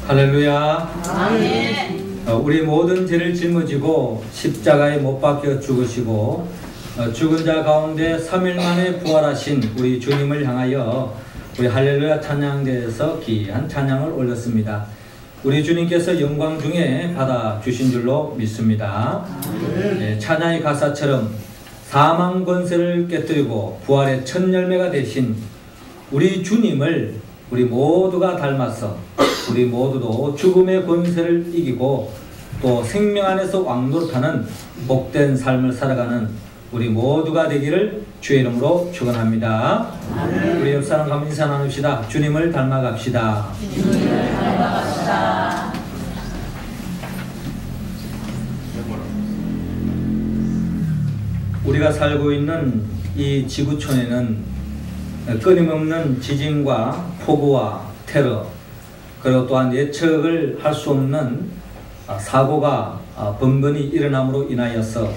할렐루야. 아멘. 우리 모든 죄를 짊어지고 십자가에 못 박혀 죽으시고 죽은 자 가운데 3일 만에 부활하신 우리 주님을 향하여 우리 할렐루야 찬양대에서 귀한 찬양을 올렸습니다. 우리 주님께서 영광 중에 받아주신 줄로 믿습니다. 찬양의 가사처럼 사망 권세를 깨뜨리고 부활의 첫 열매가 되신 우리 주님을 우리 모두가 닮아서 우리 모두도 죽음의 권세를 이기고 또 생명 안에서 왕노릇하는 복된 삶을 살아가는 우리 모두가 되기를 주의 이름으로 축원합니다. 우리 옆 사람 가면 인사 나눕시다. 주님을 닮아갑시다. 주님을 닮아갑시다. 우리가 살고 있는 이 지구촌에는 끊임없는 지진과 폭우와 테러 그리고 또한 예측을 할 수 없는 사고가 번번이 일어남으로 인하여서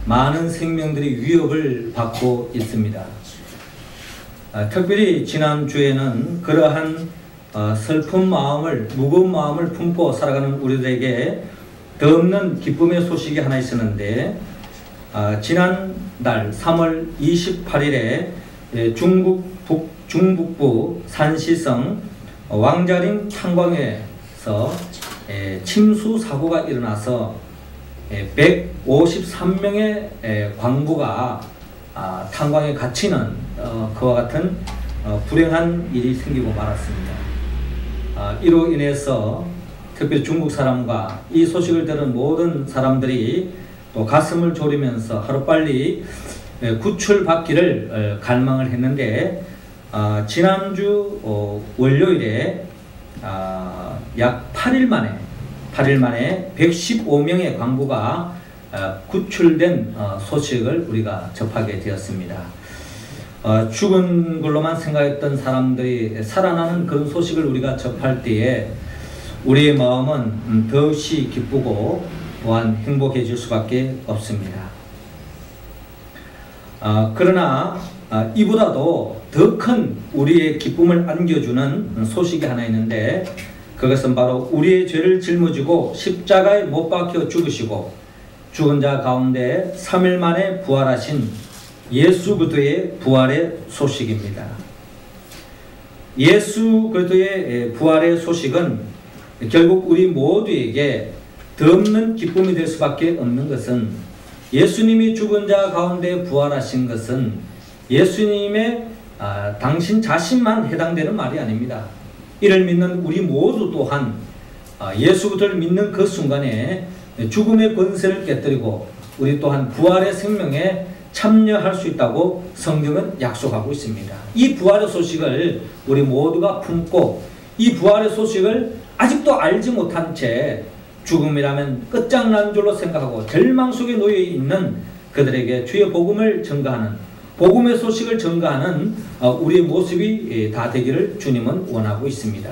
많은 생명들이 위협을 받고 있습니다. 특별히 지난주에는 그러한 슬픈 마음을, 무거운 마음을 품고 살아가는 우리들에게 더 없는 기쁨의 소식이 하나 있었는데 지난달 3월 28일에 중북부 산시성 왕자림 탄광에서 침수 사고가 일어나서 153명의 광부가 탄광에 갇히는 그와 같은 불행한 일이 생기고 말았습니다. 이로 인해서 특별히 중국 사람과 이 소식을 들은 모든 사람들이 또 가슴을 졸이면서 하루빨리 구출받기를 갈망을 했는데 지난주 월요일에 약 8일 만에 115명의 광부가 구출된 소식을 우리가 접하게 되었습니다. 죽은 걸로만 생각했던 사람들이 살아나는 그런 소식을 우리가 접할 때에 우리의 마음은 더없이 기쁘고 또한 행복해질 수밖에 없습니다. 그러나 이보다도 더 큰 우리의 기쁨을 안겨주는 소식이 하나 있는데 그것은 바로 우리의 죄를 짊어지고 십자가에 못 박혀 죽으시고 죽은 자 가운데 3일 만에 부활하신 예수 그리스도의 부활의 소식입니다. 예수 그리스도의 부활의 소식은 결국 우리 모두에게 더 없는 기쁨이 될 수밖에 없는 것은 예수님이 죽은 자 가운데 부활하신 것은 예수님의 당신 자신만 해당되는 말이 아닙니다. 이를 믿는 우리 모두 또한 예수 그리스도를 믿는 그 순간에 죽음의 권세를 깨뜨리고 우리 또한 부활의 생명에 참여할 수 있다고 성경은 약속하고 있습니다. 이 부활의 소식을 우리 모두가 품고 이 부활의 소식을 아직도 알지 못한 채 죽음이라면 끝장난 줄로 생각하고 절망 속에 놓여 있는 그들에게 주의 복음을 전가하는 복음의 소식을 전가하는 우리의 모습이 다 되기를 주님은 원하고 있습니다.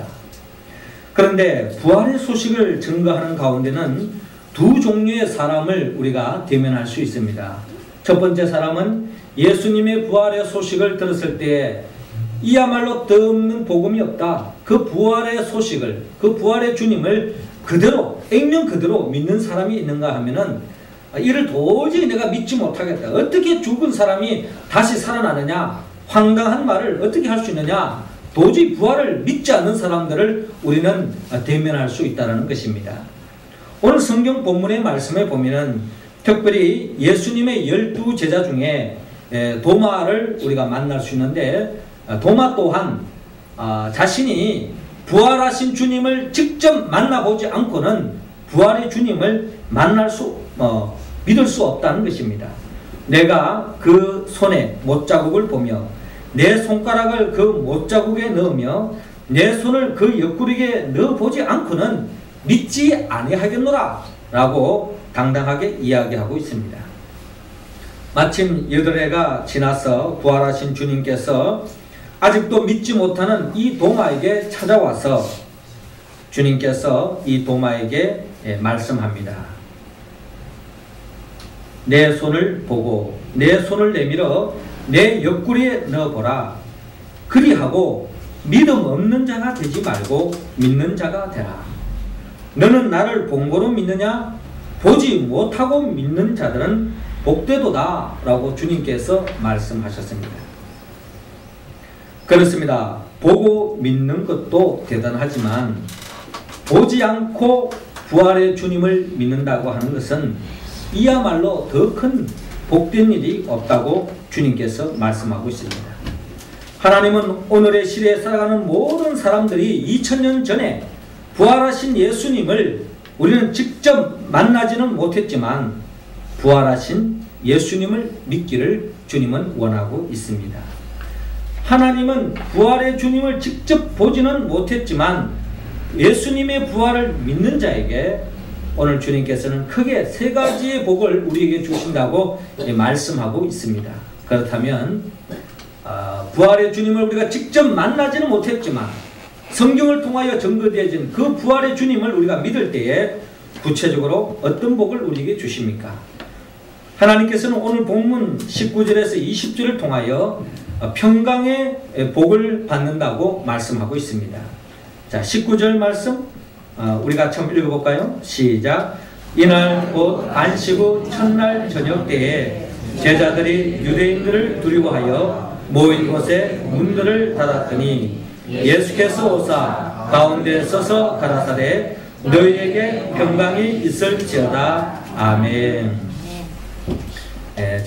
그런데 부활의 소식을 전가하는 가운데는 두 종류의 사람을 우리가 대면할 수 있습니다. 첫 번째 사람은 예수님의 부활의 소식을 들었을 때에 이야말로 더 없는 복음이 없다. 그 부활의 소식을, 그 부활의 주님을 그대로, 액면 그대로 믿는 사람이 있는가 하면은 이를 도저히 내가 믿지 못하겠다. 어떻게 죽은 사람이 다시 살아나느냐? 황당한 말을 어떻게 할 수 있느냐? 도저히 부활을 믿지 않는 사람들을 우리는 대면할 수 있다는 것입니다. 오늘 성경 본문의 말씀에 보면은 특별히 예수님의 12 제자 중에 도마를 우리가 만날 수 있는데 도마 또한 자신이 부활하신 주님을 직접 만나보지 않고는 부활의 주님을 믿을 수 없다는 것입니다. 내가 그 손에 못자국을 보며 내 손가락을 그 못자국에 넣으며 내 손을 그 옆구리에 넣어보지 않고는 믿지 아니하겠노라 라고 당당하게 이야기하고 있습니다. 마침 8해가 지나서 부활하신 주님께서 아직도 믿지 못하는 이 도마에게 찾아와서 주님께서 이 도마에게 말씀합니다. 내 손을 보고 내 손을 내밀어 내 옆구리에 넣어보라. 그리하고 믿음 없는 자가 되지 말고 믿는 자가 되라. 너는 나를 본고로 믿느냐? 보지 못하고 믿는 자들은 복되도다 라고 주님께서 말씀하셨습니다. 그렇습니다. 보고 믿는 것도 대단하지만 보지 않고 부활의 주님을 믿는다고 하는 것은 이야말로 더 큰 복된 일이 없다고 주님께서 말씀하고 있습니다. 하나님은 오늘의 시대에 살아가는 모든 사람들이 2000년 전에 부활하신 예수님을 우리는 직접 만나지는 못했지만 부활하신 예수님을 믿기를 주님은 원하고 있습니다. 하나님은 부활의 주님을 직접 보지는 못했지만 예수님의 부활을 믿는 자에게 오늘 주님께서는 크게 3가지의 복을 우리에게 주신다고 말씀하고 있습니다. 그렇다면 부활의 주님을 우리가 직접 만나지는 못했지만 성경을 통하여 증거되어진 그 부활의 주님을 우리가 믿을 때에 구체적으로 어떤 복을 우리에게 주십니까? 하나님께서는 오늘 본문 19절에서 20절을 통하여 평강의 복을 받는다고 말씀하고 있습니다. 자, 19절 말씀 우리 같이 한번 읽어볼까요? 시작. 이날 곧 안식 후 첫날 저녁 때에 제자들이 유대인들을 두려워하여 모인 곳에 문들을 닫았더니 예수께서 오사 가운데 서서 가라사대 너희에게 평강이 있을지어다. 아멘.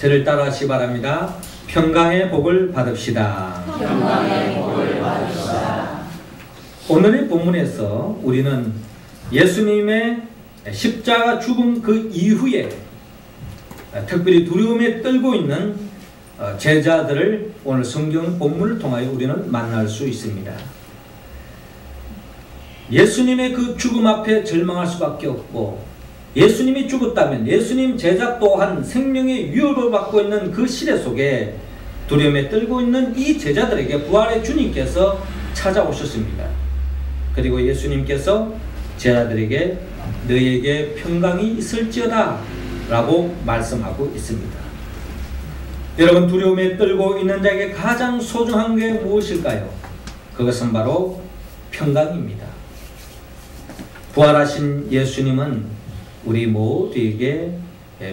저를 따라하시기 바랍니다. 평강의 복을 받읍시다. 평강의 복을 받읍시다. 오늘의 본문에서 우리는 예수님의 십자가 죽음 그 이후에 특별히 두려움에 떨고 있는 제자들을 오늘 성경 본문을 통하여 우리는 만날 수 있습니다. 예수님의 그 죽음 앞에 절망할 수밖에 없고 예수님이 죽었다면 예수님 제자 또한 생명의 위협을 받고 있는 그 시대 속에 두려움에 떨고 있는 이 제자들에게 부활의 주님께서 찾아오셨습니다. 그리고 예수님께서 제자들에게 너희에게 평강이 있을지어다 라고 말씀하고 있습니다. 여러분, 두려움에 떨고 있는 자에게 가장 소중한 게 무엇일까요? 그것은 바로 평강입니다. 부활하신 예수님은 우리 모두에게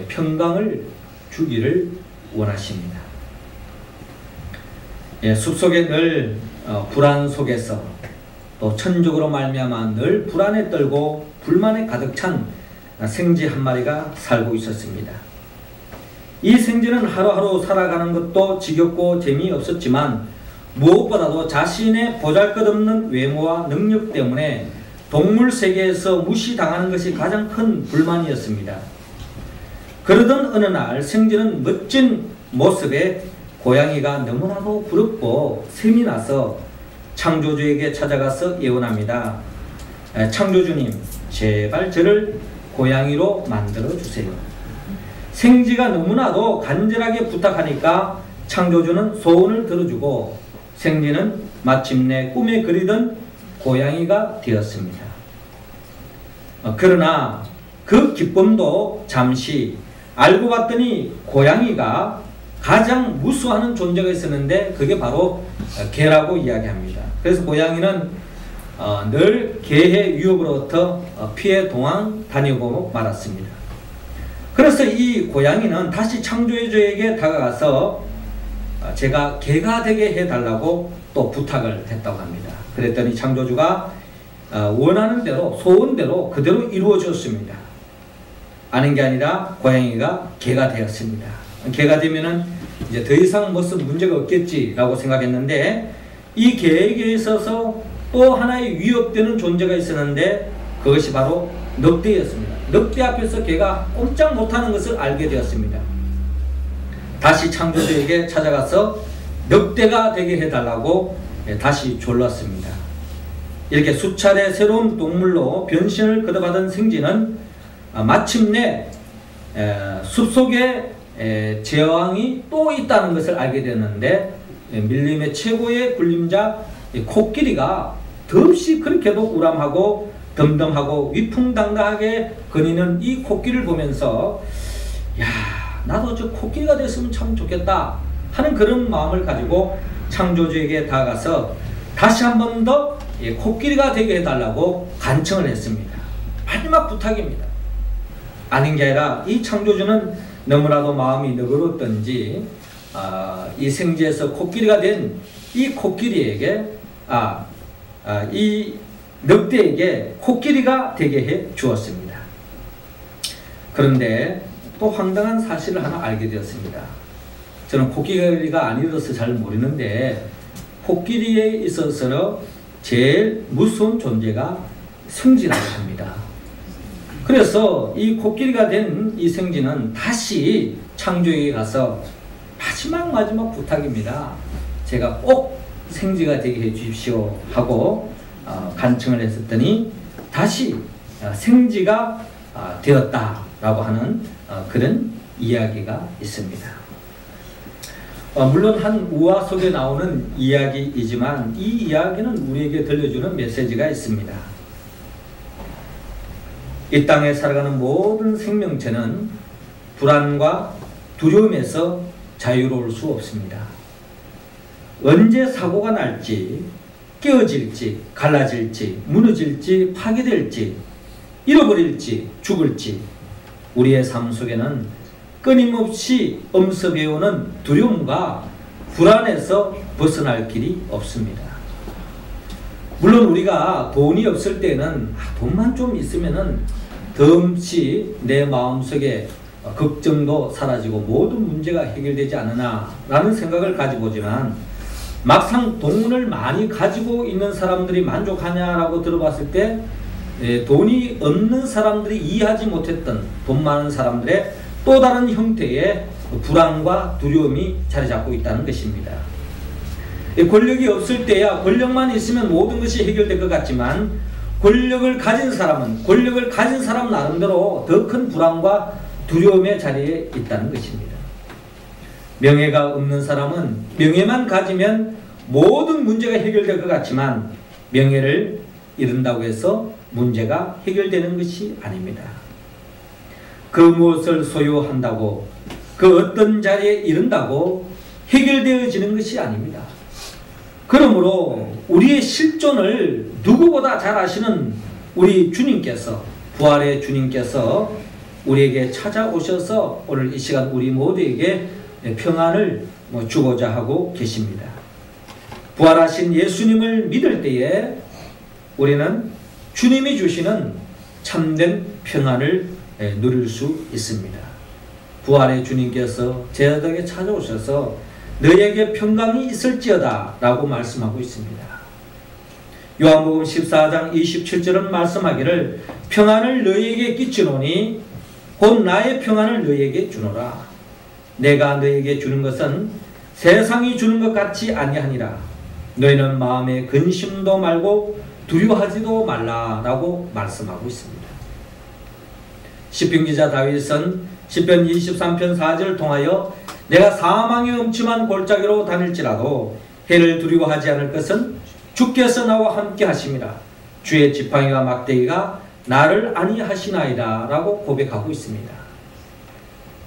평강을 주기를 원하십니다. 숲속에 늘 불안 속에서 또 천적으로 말미암아 늘 불안에 떨고 불만에 가득 찬 생쥐 한 마리가 살고 있었습니다. 이 생쥐는 하루하루 살아가는 것도 지겹고 재미없었지만 무엇보다도 자신의 보잘것없는 외모와 능력 때문에 동물 세계에서 무시당하는 것이 가장 큰 불만이었습니다. 그러던 어느 날 생쥐는 멋진 모습에 고양이가 너무나도 부럽고 셈이 나서 창조주에게 찾아가서 예언합니다. 창조주님, 제발 저를 고양이로 만들어 주세요. 생쥐가 너무나도 간절하게 부탁하니까 창조주는 소원을 들어주고 생쥐는 마침내 꿈에 그리던 고양이가 되었습니다. 그러나 그 기쁨도 잠시, 알고 봤더니 고양이가 가장 무수하는 존재가 있었는데 그게 바로 개라고 이야기합니다. 그래서 고양이는 늘 개의 위협으로부터 피해 도망 다니고 말았습니다. 그래서 이 고양이는 다시 창조주에게 다가가서 제가 개가 되게 해달라고 또 부탁을 했다고 합니다. 그랬더니 창조주가 원하는 대로, 소원대로 그대로 이루어졌습니다. 아는 게 아니라 고양이가 개가 되었습니다. 개가 되면은 이제 더 이상 무슨 문제가 없겠지라고 생각했는데 이 개에게 있어서 또 하나의 위협되는 존재가 있었는데 그것이 바로 늑대였습니다. 늑대 앞에서 개가 꼼짝 못하는 것을 알게 되었습니다. 다시 창조주에게 찾아가서 늑대가 되게 해달라고 다시 졸랐습니다. 이렇게 수차례 새로운 동물로 변신을 거듭하던 생쥐는 마침내 숲속에 제왕이 또 있다는 것을 알게 되었는데 밀림의 최고의 군림자 코끼리가 더없이 그렇게도 우람하고 덤덤하고 위풍당당하게 거니는 이 코끼리를 보면서 야, 나도 저 코끼리가 됐으면 참 좋겠다 하는 그런 마음을 가지고 창조주에게 다가가서 다시 한 번 더 코끼리가 되게 해달라고 간청을 했습니다. 마지막 부탁입니다. 아닌 게 아니라 이 창조주는 너무나도 마음이 너그럽던지 이 생지에서 코끼리가 된 이 코끼리에게 이 늑대에게 코끼리가 되게 해 주었습니다. 그런데 또 황당한 사실을 하나 알게 되었습니다. 저는 코끼리가 아니라서 잘 모르는데 코끼리에 있어서는 제일 무서운 존재가 생쥐라고 합니다. 그래서 이 코끼리가 된 이 생쥐는 다시 창조에게 가서 마지막 부탁입니다. 제가 꼭 생쥐가 되게 해 주십시오 하고 간청을 했었더니 다시 생쥐가 되었다라고 하는 그런 이야기가 있습니다. 물론 한 우화 속에 나오는 이야기이지만 이 이야기는 우리에게 들려주는 메시지가 있습니다. 이 땅에 살아가는 모든 생명체는 불안과 두려움에서 자유로울 수 없습니다. 언제 사고가 날지, 깨어질지, 갈라질지, 무너질지, 파괴될지, 잃어버릴지, 죽을지 우리의 삶 속에는 끊임없이 엄습해오는 두려움과 불안에서 벗어날 길이 없습니다. 물론 우리가 돈이 없을 때는 돈만 좀 있으면은 덤치 내 마음속에 걱정도 사라지고 모든 문제가 해결되지 않으나 라는 생각을 가지고 오지만 막상 돈을 많이 가지고 있는 사람들이 만족하냐라고 들어봤을 때 돈이 없는 사람들이 이해하지 못했던 돈 많은 사람들의 또 다른 형태의 불안과 두려움이 자리 잡고 있다는 것입니다. 권력이 없을 때야 권력만 있으면 모든 것이 해결될 것 같지만 권력을 가진 사람 나름대로 더 큰 불안과 두려움의 자리에 있다는 것입니다. 명예가 없는 사람은 명예만 가지면 모든 문제가 해결될 것 같지만 명예를 잃는다고 해서 문제가 해결되는 것이 아닙니다. 그 무엇을 소유한다고 그 어떤 자리에 이른다고 해결되어지는 것이 아닙니다. 그러므로 우리의 실존을 누구보다 잘 아시는 우리 주님께서 부활의 주님께서 우리에게 찾아오셔서 오늘 이 시간 우리 모두에게 평안을 주고자 하고 계십니다. 부활하신 예수님을 믿을 때에 우리는 주님이 주시는 참된 평안을 누릴 수 있습니다. 부활의 주님께서 제자들에게 찾아오셔서 너에게 평강이 있을지어다 라고 말씀하고 있습니다. 요한복음 14장 27절은 말씀하기를 평안을 너희에게 끼치노니 곧 나의 평안을 너희에게 주노라. 내가 너희에게 주는 것은 세상이 주는 것 같이 아니하니라. 너희는 마음에 근심도 말고 두려워하지도 말라라고 말씀하고 있습니다. 시편 기자 다윗은 시편 23편 4절을 통하여 내가 사망의 음침한 골짜기로 다닐지라도 해를 두려워하지 않을 것은 주께서 나와 함께 하심이라. 주의 지팡이와 막대기가 나를 안위하시나이다 라고 고백하고 있습니다.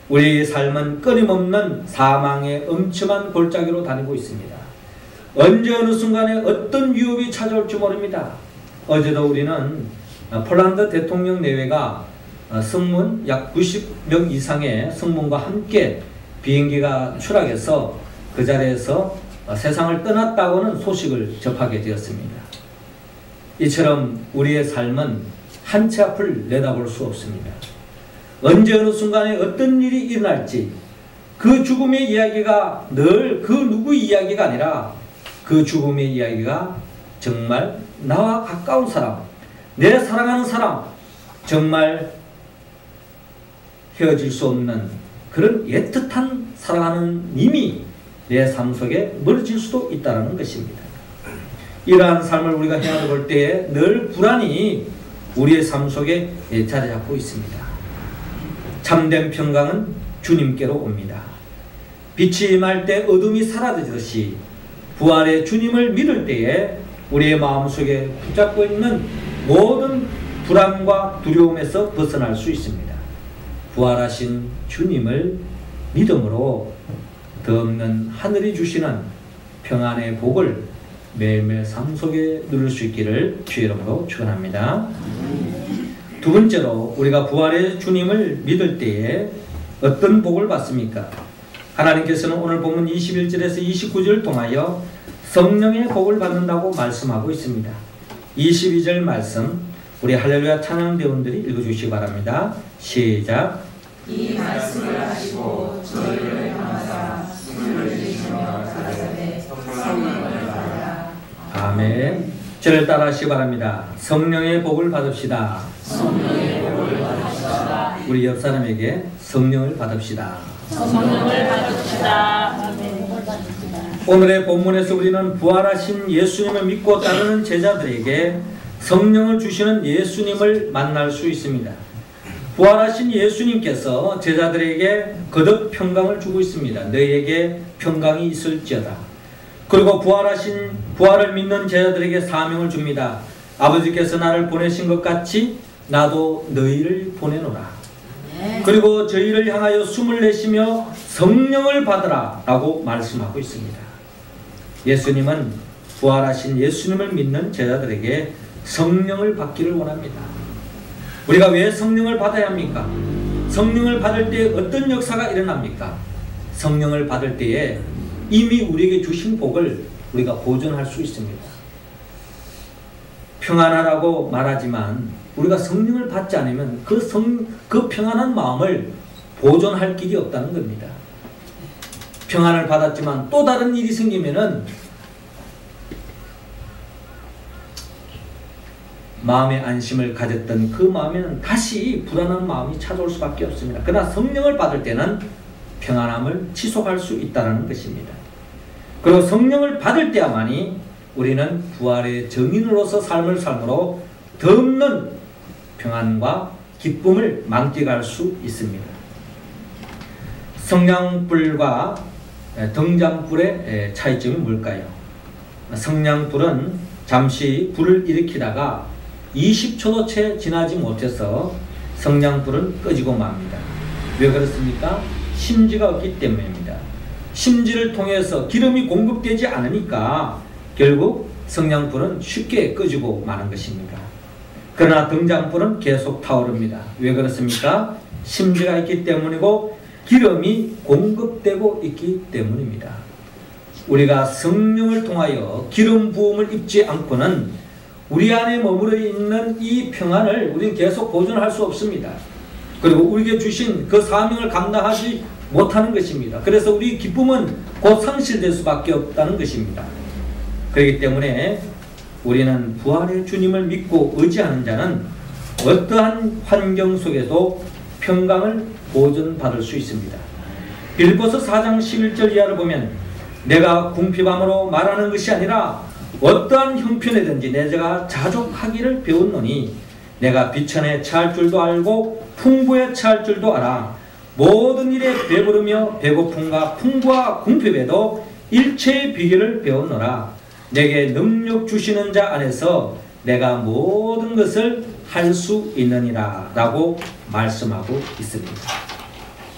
우리의 삶은 끊임없는 사망의 음침한 골짜기로 다니고 있습니다. 언제 어느 순간에 어떤 위협이 찾아올지 모릅니다. 어제도 우리는 폴란드 대통령 내외가 성문 약 90명 이상의 성문과 함께 비행기가 추락해서 그 자리에서 세상을 떠났다고는 소식을 접하게 되었습니다. 이처럼 우리의 삶은 한 치 앞을 내다볼 수 없습니다. 언제 어느 순간에 어떤 일이 일어날지 그 죽음의 이야기가 늘 그 누구의 이야기가 아니라 그 죽음의 이야기가 정말 나와 가까운 사람, 내 사랑하는 사람, 정말 헤어질 수 없는 그런 애틋한 사랑하는 님이 내 삶 속에 멀어질 수도 있다는 것입니다. 이러한 삶을 우리가 헤아려 볼 때에 늘 불안이 우리의 삶 속에 자리 잡고 있습니다. 참된 평강은 주님께로 옵니다. 빛이 임할 때 어둠이 사라지듯이 부활의 주님을 믿을 때에 우리의 마음속에 붙잡고 있는 모든 불안과 두려움에서 벗어날 수 있습니다. 부활하신 주님을 믿음으로 더 없는 하늘이 주시는 평안의 복을 매일매일 삶 속에 누릴 수 있기를 주의 이름으로 축원합니다. 두 번째로 우리가 부활의 주님을 믿을 때에 어떤 복을 받습니까? 하나님께서는 오늘 본문 21절에서 29절을 통하여 성령의 복을 받는다고 말씀하고 있습니다. 22절 말씀 우리 할렐루야 찬양대원들이 읽어주시기 바랍니다. 시작. 이 말씀을 하시고 저희를 향하사 숨을 들이시며 가라사대 성령을 받으라. 아멘. 저를 따라하시기 바랍니다. 성령의 복을 받읍시다. 성령의 복을 받으시다. 우리 옆 사람에게 성령을 받읍시다. 성령을 받으시다. 오늘의 본문에서 우리는 부활하신 예수님을 믿고 따르는 제자들에게 성령을 주시는 예수님을 만날 수 있습니다. 부활하신 예수님께서 제자들에게 거듭 평강을 주고 있습니다. 너희에게 평강이 있을지어다. 그리고 부활을 믿는 제자들에게 사명을 줍니다. 아버지께서 나를 보내신 것 같이 나도 너희를 보내노라. 그리고 저희를 향하여 숨을 내쉬며 성령을 받으라 라고 말씀하고 있습니다. 예수님은 부활하신 예수님을 믿는 제자들에게 성령을 받기를 원합니다. 우리가 왜 성령을 받아야 합니까? 성령을 받을 때 어떤 역사가 일어납니까? 성령을 받을 때에 이미 우리에게 주신 복을 우리가 보존할 수 있습니다. 평안하라고 말하지만 우리가 성령을 받지 않으면 그 평안한 마음을 보존할 길이 없다는 겁니다. 평안을 받았지만 또 다른 일이 생기면은 마음의 안심을 가졌던 그 마음에는 다시 불안한 마음이 찾아올 수밖에 없습니다. 그러나 성령을 받을 때는 평안함을 지속할 수 있다는 것입니다. 그리고 성령을 받을 때야만이 우리는 부활의 증인으로서 삶을 삶으로 덧없는 평안과 기쁨을 만끽할 수 있습니다. 성냥불과 등잔불의 차이점이 뭘까요? 성냥불은 잠시 불을 일으키다가 20초도 채 지나지 못해서 성냥불은 꺼지고 맙니다. 왜 그렇습니까? 심지가 없기 때문입니다. 심지를 통해서 기름이 공급되지 않으니까 결국 성냥불은 쉽게 꺼지고 마는 것입니다. 그러나 등잔불은 계속 타오릅니다. 왜 그렇습니까? 심지가 있기 때문이고 기름이 공급되고 있기 때문입니다. 우리가 성령을 통하여 기름 부음을 입지 않고는 우리 안에 머물러 있는 이 평안을 우리는 계속 보존할 수 없습니다. 그리고 우리에게 주신 그 사명을 감당하지 못하는 것입니다. 그래서 우리 기쁨은 곧 상실될 수밖에 없다는 것입니다. 그렇기 때문에 우리는 부활의 주님을 믿고 의지하는 자는 어떠한 환경 속에도 평강을 보존받을 수 있습니다. 빌립보서 4장 11절 이하를 보면 내가 궁핍함으로 말하는 것이 아니라 어떠한 형편이든지 내가 자족하기를 배웠노니 내가 비천에 처할 줄도 알고 풍부에 처할 줄도 알아. 모든 일에 배부르며 배고픔과 풍부와 궁핍에도 일체의 비결을 배웠노라. 내게 능력 주시는 자 안에서 내가 모든 것을 할 수 있느니라 라고 말씀하고 있습니다.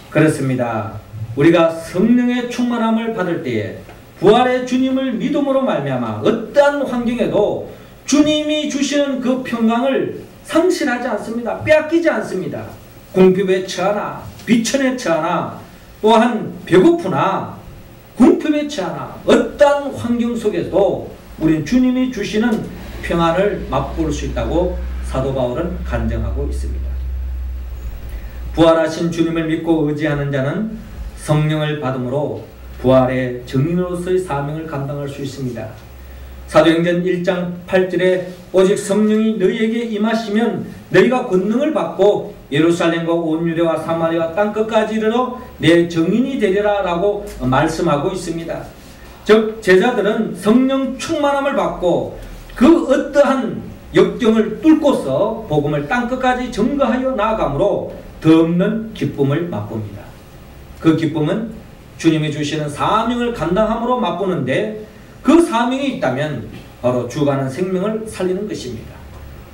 그렇습니다. 우리가 성령의 충만함을 받을 때에 부활의 주님을 믿음으로 말미암아 어떠한 환경에도 주님이 주시는 그 평강을 상실하지 않습니다. 빼앗기지 않습니다. 궁핍에 처하나 비천에 처하나 또한 배고프나 궁핍에 처하나 어떠한 환경 속에도 우리는 주님이 주시는 평안을 맛볼 수 있다고 사도 바울은 간증하고 있습니다. 부활하신 주님을 믿고 의지하는 자는 성령을 받음으로 부활의 증인으로서의 사명을 감당할 수 있습니다. 사도행전 1장 8절에 오직 성령이 너희에게 임하시면 너희가 권능을 받고 예루살렘과 온 유대와 사마리아 땅끝까지 이르러 내 증인이 되리라 라고 말씀하고 있습니다. 즉 제자들은 성령 충만함을 받고 그 어떠한 역경을 뚫고서 복음을 땅끝까지 증거하여 나아가므로 더없는 기쁨을 맛봅니다. 그 기쁨은 주님이 주시는 사명을 감당함으로 맛보는데 그 사명이 있다면 바로 죽어가는 생명을 살리는 것입니다.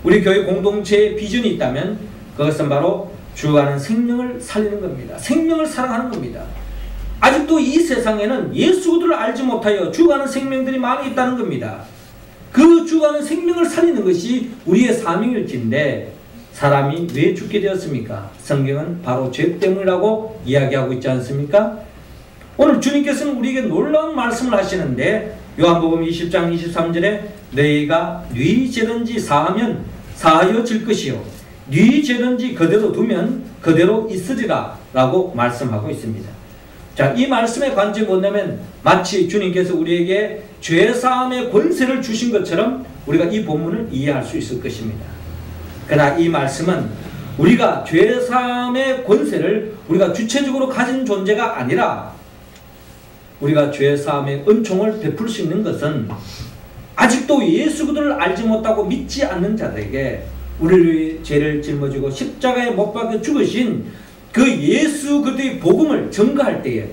우리 교회 공동체의 비전이 있다면 그것은 바로 죽어가는 생명을 살리는 겁니다. 생명을 사랑하는 겁니다. 아직도 이 세상에는 예수 그리스도를 알지 못하여 죽어가는 생명들이 많이 있다는 겁니다. 그 죽어가는 생명을 살리는 것이 우리의 사명일진데 사람이 왜 죽게 되었습니까? 성경은 바로 죄 때문이라고 이야기하고 있지 않습니까? 오늘 주님께서는 우리에게 놀라운 말씀을 하시는데 요한복음 20장 23절에 너희가 네 죄든지 사하면 사하여질 것이요 네 죄든지 그대로 두면 그대로 있으리라 라고 말씀하고 있습니다. 자, 이 말씀의 관점이 뭐냐면 마치 주님께서 우리에게 죄사함의 권세를 주신 것처럼 우리가 이 본문을 이해할 수 있을 것입니다. 그러나 이 말씀은 우리가 죄사함의 권세를 우리가 주체적으로 가진 존재가 아니라 우리가 죄사함의 은총을 베풀 수 있는 것은 아직도 예수 그리스도를 알지 못하고 믿지 않는 자들에게 우리를 위해 죄를 짊어지고 십자가에 못 박혀 죽으신 그 예수 그리스도의 복음을 전가할 때에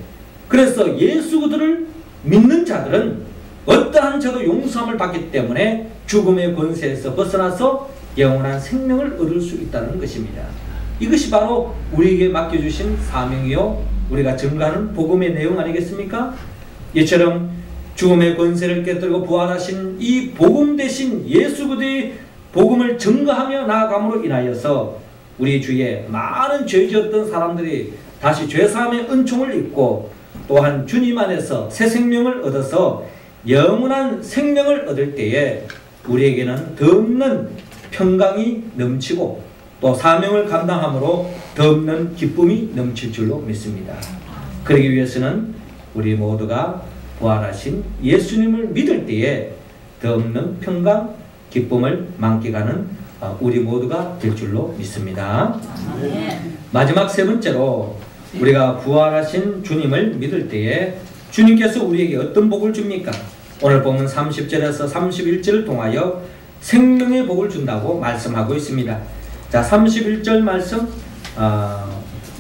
그래서 예수 그리스도를 믿는 자들은 어떠한 죄도 용서함을 받기 때문에 죽음의 권세에서 벗어나서 영원한 생명을 얻을 수 있다는 것입니다. 이것이 바로 우리에게 맡겨주신 사명이요 우리가 전가하는 복음의 내용 아니겠습니까? 이처럼 죽음의 권세를 깨뜨리고 부활하신 이 복음 대신 예수 그리스도의 복음을 전가하며 나아감으로 인하여서 우리 주위에 많은 죄 지었던 사람들이 다시 죄사함의 은총을 입고 또한 주님 안에서 새 생명을 얻어서 영원한 생명을 얻을 때에 우리에게는 더없는 평강이 넘치고 또 사명을 감당함으로 더없는 기쁨이 넘칠 줄로 믿습니다. 그러기 위해서는 우리 모두가 부활하신 예수님을 믿을 때에 더없는 평강, 기쁨을 만끽하는 우리 모두가 될 줄로 믿습니다. 마지막 세 번째로 우리가 부활하신 주님을 믿을 때에 주님께서 우리에게 어떤 복을 줍니까? 오늘 보면 30절에서 31절을 통하여 생명의 복을 준다고 말씀하고 있습니다. 자, 31절 말씀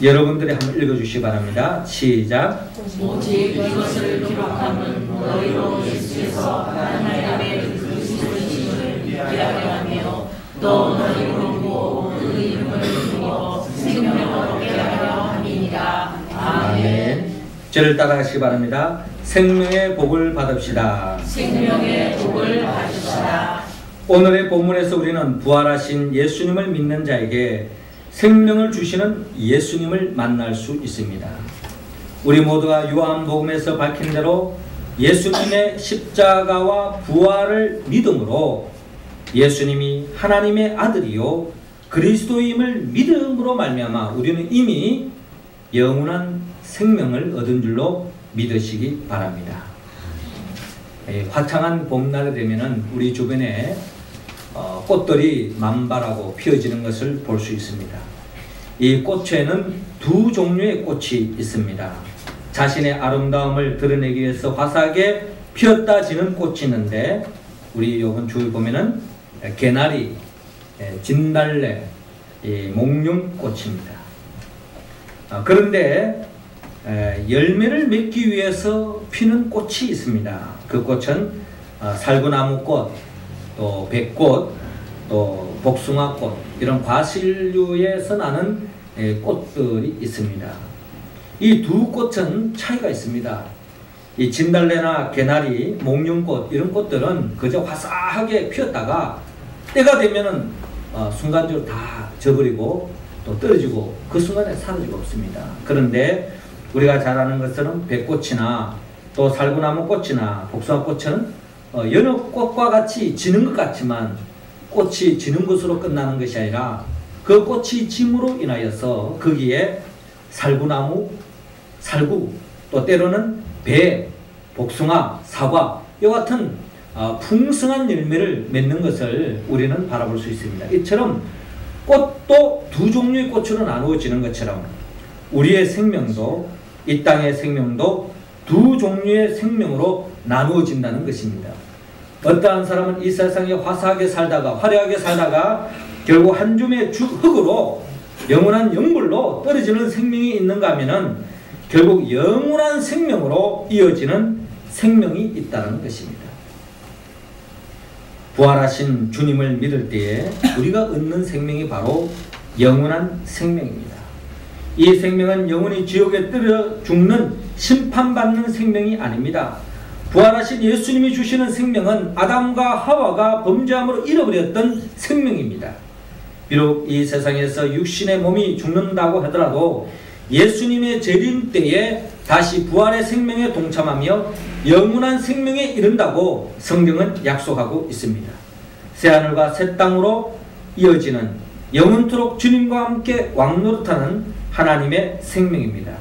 여러분들이 한번 읽어주시기 바랍니다. 시작. 오직 이것을 기록하는 너희로 예수께서 하나님의 그리스도이심을 믿게 하며 또 너희로 믿고 그 이름을 믿어 생명을 얻게 하려 함이니라. 아멘. 저를 따라하시기 바랍니다. 생명의 복을 받읍시다. 생명의 복을 받읍시다. 오늘의 본문에서 우리는 부활하신 예수님을 믿는 자에게 생명을 주시는 예수님을 만날 수 있습니다. 우리 모두가 요한복음에서 밝힌 대로 예수님의 십자가와 부활을 믿음으로 예수님이 하나님의 아들이요 그리스도임을 믿음으로 말미암아 우리는 이미 영원한 생명을 얻은 줄로 믿으시기 바랍니다. 화창한 봄날이 되면은 우리 주변에 꽃들이 만발하고 피어지는 것을 볼 수 있습니다. 이 꽃에는 두 종류의 꽃이 있습니다. 자신의 아름다움을 드러내기 위해서 화사하게 피었다 지는 꽃이 있는데 우리 요번 주에 보면은 개나리, 진달래, 목련꽃입니다. 그런데 열매를 맺기 위해서 피는 꽃이 있습니다. 그 꽃은 살구나무꽃, 또 백꽃, 또 복숭아꽃 이런 과실류에서 나는 꽃들이 있습니다. 이 두 꽃은 차이가 있습니다. 이 진달래나 개나리, 목련꽃 이런 꽃들은 그저 화사하게 피었다가 때가 되면은 순간적으로 다 져버리고 또 떨어지고 그 순간에 사라지고 없습니다. 그런데 우리가 잘 아는 것처럼 백꽃이나 또 살구나무 꽃이나 복숭아꽃은 여러 꽃과 같이 지는 것 같지만 꽃이 지는 것으로 끝나는 것이 아니라 그 꽃이 짐으로 인하여서 거기에 살구나무, 살구, 또 때로는 배, 복숭아, 사과 이와 같은 풍성한 열매를 맺는 것을 우리는 바라볼 수 있습니다. 이처럼 꽃도 두 종류의 꽃으로 나누어지는 것처럼 우리의 생명도 이 땅의 생명도 두 종류의 생명으로 나누어진다는 것입니다. 어떠한 사람은 이 세상에 화사하게 살다가 화려하게 살다가 결국 한 줌의 흙으로 영원한 영물로 떨어지는 생명이 있는가 하면은 결국 영원한 생명으로 이어지는 생명이 있다는 것입니다. 부활하신 주님을 믿을 때에 우리가 얻는 생명이 바로 영원한 생명입니다. 이 생명은 영원히 지옥에 떨어 죽는 심판받는 생명이 아닙니다. 부활하신 예수님이 주시는 생명은 아담과 하와가 범죄함으로 잃어버렸던 생명입니다. 비록 이 세상에서 육신의 몸이 죽는다고 하더라도 예수님의 재림 때에 다시 부활의 생명에 동참하며 영원한 생명에 이른다고 성경은 약속하고 있습니다. 새하늘과 새 땅으로 이어지는 영원토록 주님과 함께 왕노릇하는 하나님의 생명입니다.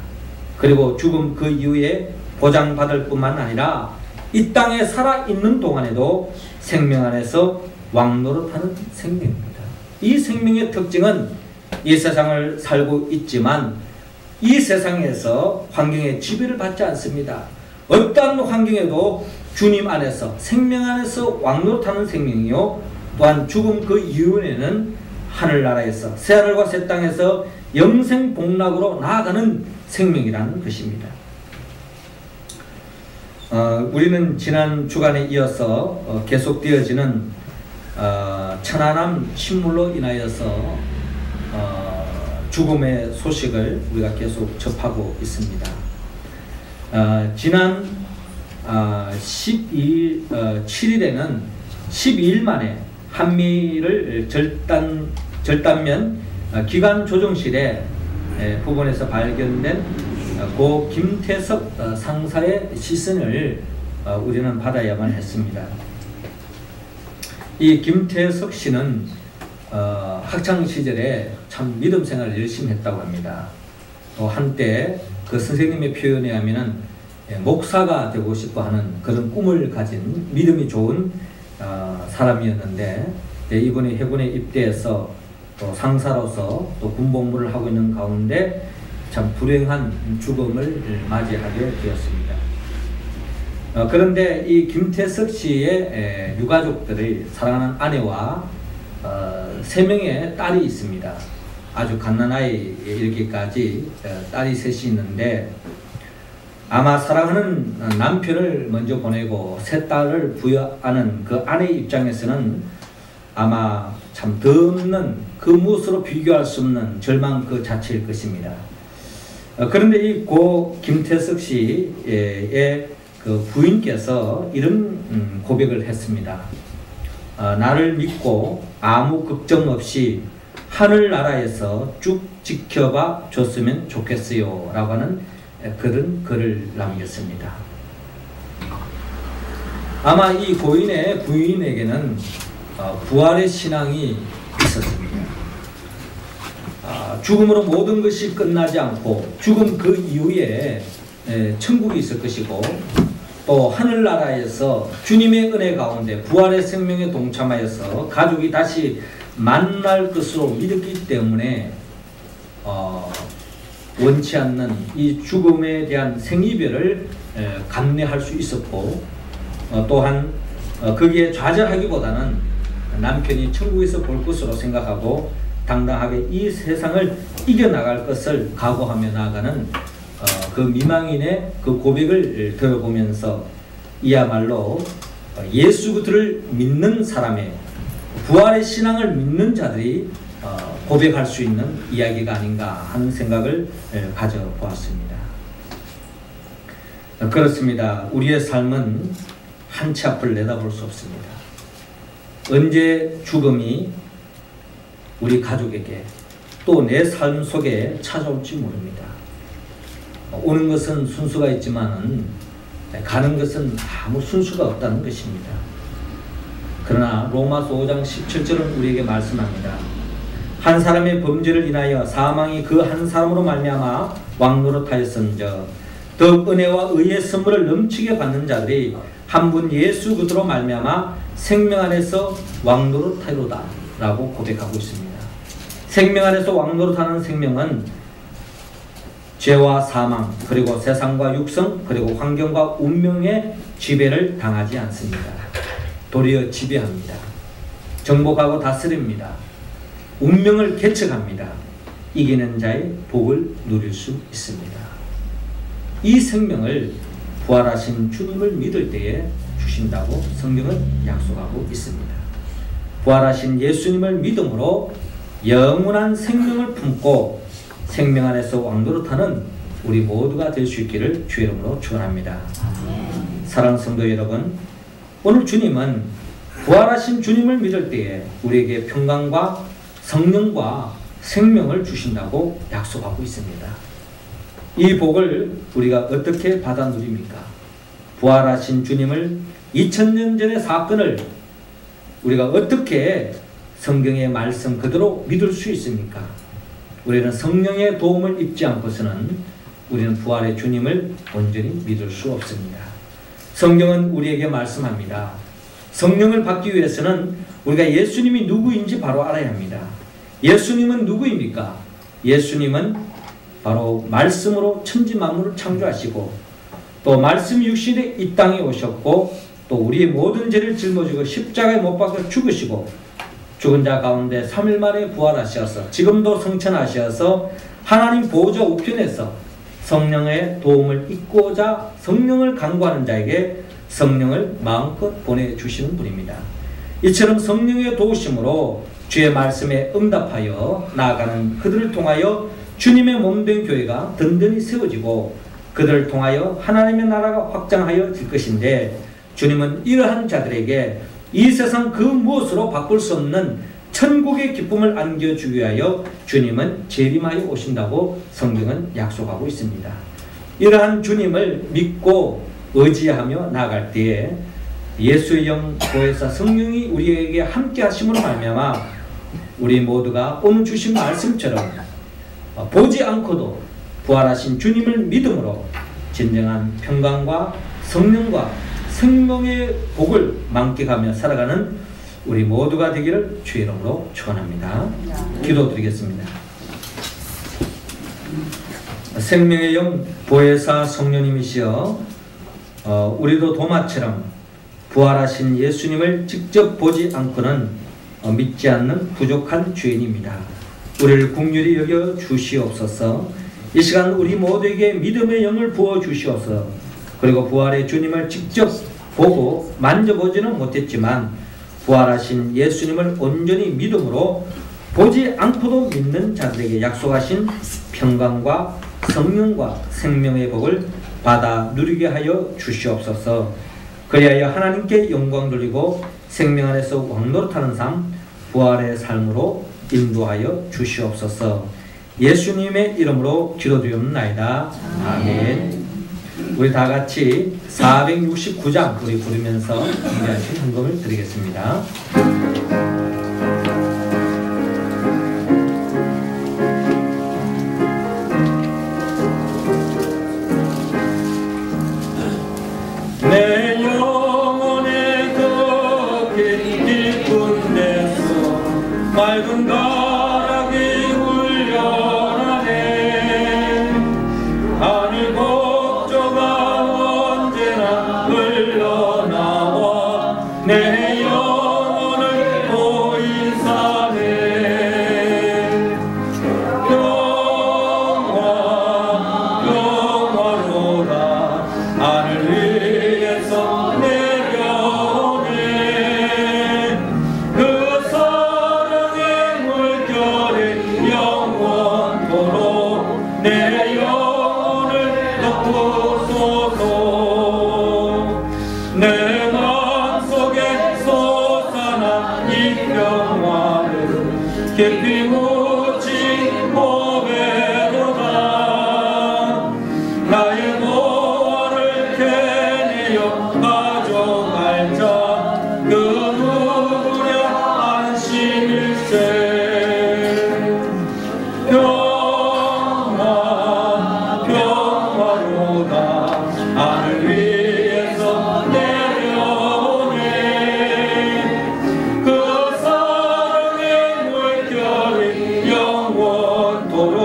그리고 죽음 그 이후에 보장받을 뿐만 아니라 이 땅에 살아있는 동안에도 생명 안에서 왕노릇하는 생명입니다. 이 생명의 특징은 이 세상을 살고 있지만 이 세상에서 환경에 지배를 받지 않습니다. 어떠한 환경에도 주님 안에서 생명 안에서 왕노릇하는 생명이요, 또한 죽음 그 이후에는 하늘나라에서 새하늘과 새 땅에서 영생복락으로 나아가는 생명이라는 것입니다. 우리는 지난 주간에 이어서 계속되어지는 천안함 침몰로 인하여서 죽음의 소식을 우리가 계속 접하고 있습니다. 지난 7일에는 12일 만에 한미를 절단면 기관 조종실에 부근에서 발견된 고 김태석 상사의 시신을 우리는 받아야만 했습니다. 이 김태석 씨는 학창 시절에 참 믿음 생활을 열심히 했다고 합니다. 한때 그 선생님의 표현에 의하면은 목사가 되고 싶어 하는 그런 꿈을 가진 믿음이 좋은 사람이었는데, 이번에 해군에 입대해서 또 상사로서 또 군복무를 하고 있는 가운데 참 불행한 죽음을 맞이하게 되었습니다. 그런데 이 김태석 씨의 유가족들의 사랑하는 아내와 3명의 딸이 있습니다. 아주 갓난아이 이렇게까지 딸이 셋이 있는데, 아마 사랑하는 남편을 먼저 보내고 새 딸을 부여하는 그 아내 입장에서는 아마 참 덧없는 그 무엇으로 비교할 수 없는 절망 그 자체일 것입니다. 그런데 이 고 김태석 씨의 그 부인께서 이런 고백을 했습니다. 나를 믿고 아무 걱정 없이 하늘나라에서 쭉 지켜봐 줬으면 좋겠어요 라고 하는 그런 글을 남겼습니다. 아마 이 고인의 부인에게는 부활의 신앙이 있었습니다. 죽음으로 모든 것이 끝나지 않고 죽음 그 이후에 천국이 있을 것이고, 또 하늘나라에서 주님의 은혜 가운데 부활의 생명에 동참하여서 가족이 다시 만날 것으로 믿었기 때문에 원치 않는 이 죽음에 대한 생이별을 감내할 수 있었고, 또한 거기에 좌절하기보다는 남편이 천국에서 볼 것으로 생각하고 당당하게 이 세상을 이겨나갈 것을 각오하며 나아가는 그 미망인의 그 고백을 들어보면서 이야말로 예수 그리스도를 믿는 사람의 부활의 신앙을 믿는 자들이 고백할 수 있는 이야기가 아닌가 하는 생각을 가져보았습니다. 그렇습니다. 우리의 삶은 한 치 앞을 내다볼 수 없습니다. 언제 죽음이 우리 가족에게 또 내 삶 속에 찾아올지 모릅니다. 오는 것은 순수가 있지만 가는 것은 아무 순수가 없다는 것입니다. 그러나 로마서 5장 17절은 우리에게 말씀합니다. 한 사람의 범죄를 인하여 사망이 그 한 사람으로 말미암아 왕노릇하였은즉 더욱 은혜와 의의 선물을 넘치게 받는 자들이 한 분 예수 그리스도로 말미암아 생명 안에서 왕노릇하리로다 라고 고백하고 있습니다. 생명 안에서 왕노릇하는 생명은 죄와 사망, 그리고 세상과 육성, 그리고 환경과 운명의 지배를 당하지 않습니다. 도리어 지배합니다. 정복하고 다스립니다. 운명을 개척합니다. 이기는 자의 복을 누릴 수 있습니다. 이 생명을 부활하신 주님을 믿을 때에 주신다고 성경은 약속하고 있습니다. 부활하신 예수님을 믿음으로 영원한 생명을 품고 생명 안에서 왕노릇하는 우리 모두가 될 수 있기를 주의 이름으로 축원합니다. 사랑하는 성도 여러분, 오늘 주님은 부활하신 주님을 믿을 때에 우리에게 평강과 성령과 생명을 주신다고 약속하고 있습니다. 이 복을 우리가 어떻게 받아 누립니까? 부활하신 주님을 2000년 전의 사건을 우리가 어떻게 성경의 말씀 그대로 믿을 수 있습니까? 우리는 성령의 도움을 입지 않고서는 우리는 부활의 주님을 온전히 믿을 수 없습니다. 성경은 우리에게 말씀합니다. 성령을 받기 위해서는 우리가 예수님이 누구인지 바로 알아야 합니다. 예수님은 누구입니까? 예수님은 바로 말씀으로 천지 만물을 창조하시고 또 말씀 육신에 이 땅에 오셨고 또 우리의 모든 죄를 짊어지고 십자가에 못 박혀 죽으시고 죽은 자 가운데 3일 만에 부활하셔서 지금도 성천하셔서 하나님 보좌 우편에서 성령의 도움을 입고자 성령을 간구하는 자에게 성령을 마음껏 보내주시는 분입니다. 이처럼 성령의 도우심으로 주의 말씀에 응답하여 나아가는 그들을 통하여 주님의 몸된 교회가 든든히 세워지고 그들을 통하여 하나님의 나라가 확장하여 질 것인데, 주님은 이러한 자들에게 이 세상 그 무엇으로 바꿀 수 없는 천국의 기쁨을 안겨주기 위하여 주님은 재림하여 오신다고 성경은 약속하고 있습니다. 이러한 주님을 믿고 의지하며 나아갈 때에 예수의 영 보혜사 성령이 우리에게 함께 하심으로 말미암아 우리 모두가 오늘 주신 말씀처럼 보지 않고도 부활하신 주님을 믿음으로 진정한 평강과 성령과 생명의 복을 만끽하며 살아가는 우리 모두가 되기를 주의 이름으로 축원합니다. 기도드리겠습니다. 생명의 영 보혜사 성령님이시여, 우리도 도마처럼 부활하신 예수님을 직접 보지 않고는 믿지 않는 부족한 죄인입니다. 우리를 긍휼히 여겨 주시옵소서. 이 시간 우리 모두에게 믿음의 영을 부어 주시옵소서. 그리고 부활의 주님을 직접 보고 만져보지는 못했지만 부활하신 예수님을 온전히 믿음으로 보지 않고도 믿는 자들에게 약속하신 평강과 성령과 생명의 복을 받아 누리게 하여 주시옵소서. 그리하여 하나님께 영광 돌리고 생명 안에서 왕노릇하는 삶, 부활의 삶으로 인도하여 주시옵소서. 예수님의 이름으로 기도드리옵나이다. 아멘. 우리 다 같이 469장 우리 부르면서 준비하신 헌금을 드리겠습니다. 내 영혼에 걷게 깊은 데서 맑은 가락이 울려나네. 하늘 복조가 언제나 흘러나와 내 영혼을 보인사네. 평화로다 하늘 위에서 내려오네. 그 사랑의 물결이 영원토록 내 영혼을 덮으소서. 내 마음속에 솟아난 이 평화를 깊이 묻힌 보배로다. 나의 보화를 캐내어 가져갈 자 그 누구냐 안심일세. 평화로다 하늘 위에서 내려오네. 그 사랑의 물결이 영원토록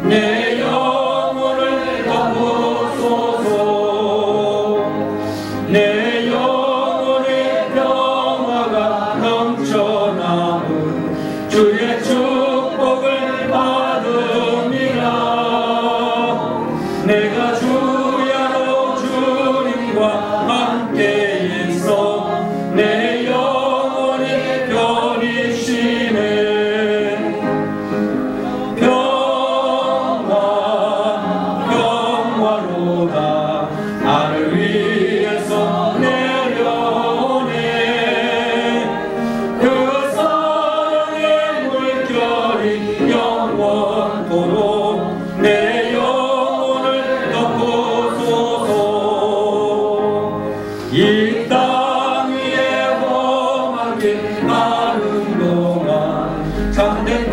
내 영혼을 덮으소서. 내 영혼의 평화가 넘쳐나는 주의 축복을 받음이라. 내가 주야로 주님과 함께 있어 내 영혼이 편히쉬네. 평화로다 마른 동안 참된